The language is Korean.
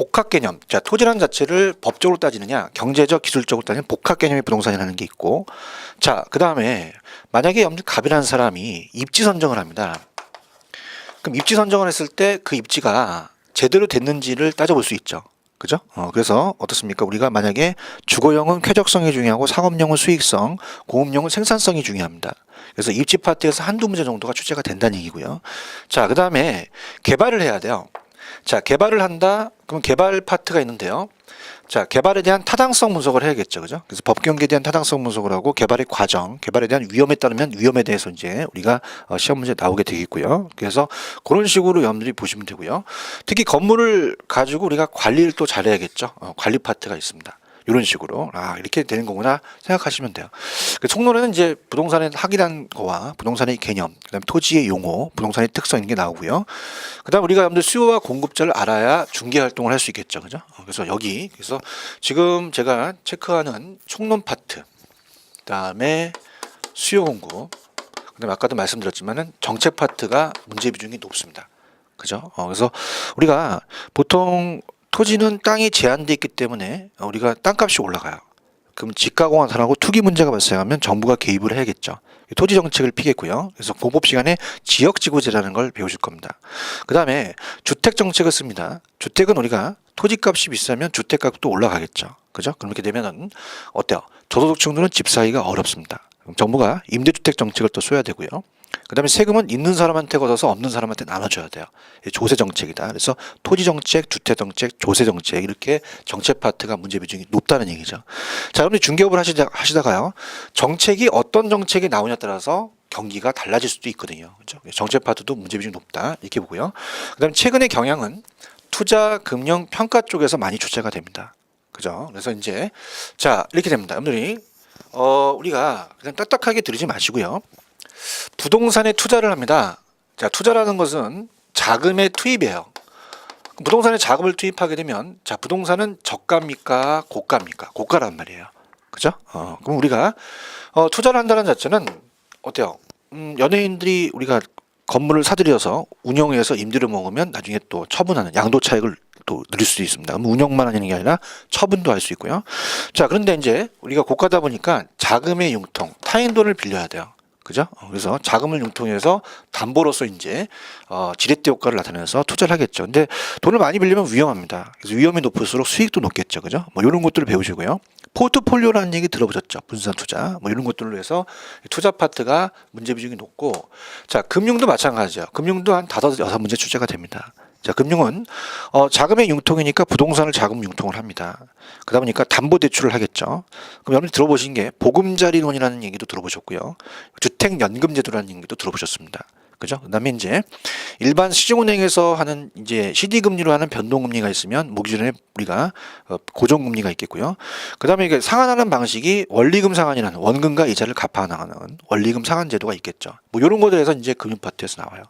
복합 개념. 자, 토지란 자체를 법적으로 따지느냐, 경제적, 기술적으로 따지는 복합 개념의 부동산이라는 게 있고, 자, 그 다음에 만약에 여러분들 갑이라는 사람이 입지 선정을 합니다. 그럼 입지 선정을 했을 때 그 입지가 제대로 됐는지를 따져볼 수 있죠. 그죠? 그래서 어떻습니까? 우리가 만약에 주거용은 쾌적성이 중요하고 상업용은 수익성, 공업용은 생산성이 중요합니다. 그래서 입지 파트에서 한두 문제 정도가 출제가 된다는 얘기고요. 자, 그 다음에 개발을 해야 돼요. 자, 개발을 한다. 그럼 개발 파트가 있는데요. 자, 개발에 대한 타당성 분석을 해야겠죠. 그죠? 그래서 법 경기에 대한 타당성 분석을 하고 개발의 과정, 개발에 대한 위험에 따르면 위험에 대해서 이제 우리가 시험 문제 나오게 되겠고요. 그래서 그런 식으로 여러분들이 보시면 되고요. 특히 건물을 가지고 우리가 관리를 또 잘해야겠죠. 관리 파트가 있습니다. 이런 식으로 이렇게 되는 거구나 생각하시면 돼요. 그 총론에는 이제 부동산의 학이란 거와 부동산의 개념, 그다음 토지의 용어, 부동산의 특성 이런 게 나오고요. 그다음 우리가 여러분들 수요와 공급자를 알아야 중개 활동을 할 수 있겠죠, 그죠? 그래서 그래서 지금 제가 체크하는 총론 파트, 그다음에 수요 공급, 그다음 아까도 말씀드렸지만은 정책 파트가 문제 비중이 높습니다, 그죠? 그래서 우리가 보통 토지는 땅이 제한되어 있기 때문에 우리가 땅값이 올라가요. 그럼 지가공원하고 투기 문제가 발생하면 정부가 개입을 해야겠죠. 토지 정책을 피겠고요. 그래서 공법 시간에 지역지구제라는 걸 배우실 겁니다. 그 다음에 주택 정책을 씁니다. 주택은 우리가 토지값이 비싸면 주택값도 올라가겠죠. 그죠? 그렇게 되면은 어때요? 저소득층들은 집 사기가 어렵습니다. 그럼 정부가 임대주택 정책을 또 써야 되고요. 그 다음에 세금은 있는 사람한테 걷어서 없는 사람한테 나눠줘야 돼요. 조세 정책이다. 그래서 토지 정책, 주택 정책, 조세 정책 이렇게 정책 파트가 문제 비중이 높다는 얘기죠. 자, 여러분이 중개업을 하시다가요. 정책이 어떤 정책이 나오냐에 따라서 경기가 달라질 수도 있거든요. 그렇죠? 정책 파트도 문제 비중이 높다. 이렇게 보고요. 그 다음에 최근의 경향은 투자, 금융, 평가 쪽에서 많이 출제가 됩니다. 그죠? 그래서 이제 자, 이렇게 됩니다. 여러분들이 우리가 그냥 딱딱하게 들으지 마시고요. 부동산에 투자를 합니다. 자, 투자라는 것은 자금의 투입이에요. 부동산에 자금을 투입하게 되면 자, 부동산은 저가입니까? 고가입니까? 고가란 말이에요. 그죠? 그럼 우리가 투자를 한다는 자체는 어때요? 연예인들이 우리가 건물을 사들여서 운영해서 임대를 먹으면 나중에 또 처분하는 양도 차익을 또 누릴 수도 있습니다. 운영만 하는 게 아니라 처분도 할 수 있고요. 자, 그런데 이제 우리가 고가다 보니까 자금의 융통, 타인 돈을 빌려야 돼요. 그죠? 그래서 자금을 융통해서 담보로서 이제 지렛대 효과를 나타내서 투자를 하겠죠. 근데 돈을 많이 빌리면 위험합니다. 그래서 위험이 높을수록 수익도 높겠죠. 그죠? 뭐 이런 것들을 배우시고요. 포트폴리오라는 얘기 들어보셨죠? 분산 투자. 뭐 이런 것들로 해서 투자 파트가 문제 비중이 높고, 자, 금융도 마찬가지죠. 금융도 한 5-6문제 출제가 됩니다. 자, 금융은 자금의 융통이니까 부동산을 자금 융통을 합니다. 그러다 보니까 담보대출을 하겠죠. 그럼 여러분이 들어보신 게 보금자리론이라는 얘기도 들어보셨고요. 주택연금제도라는 얘기도 들어보셨습니다. 그죠? 그다음에 이제 일반 시중은행에서 하는 이제 CD 금리로 하는 변동금리가 있으면 모기준에 우리가 고정금리가 있겠고요. 그다음에 이게 상환하는 방식이 원리금 상환이라는 원금과 이자를 갚아 나가는 원리금 상환제도가 있겠죠. 뭐 이런 것들에서 이제 금융 파트에서 나와요.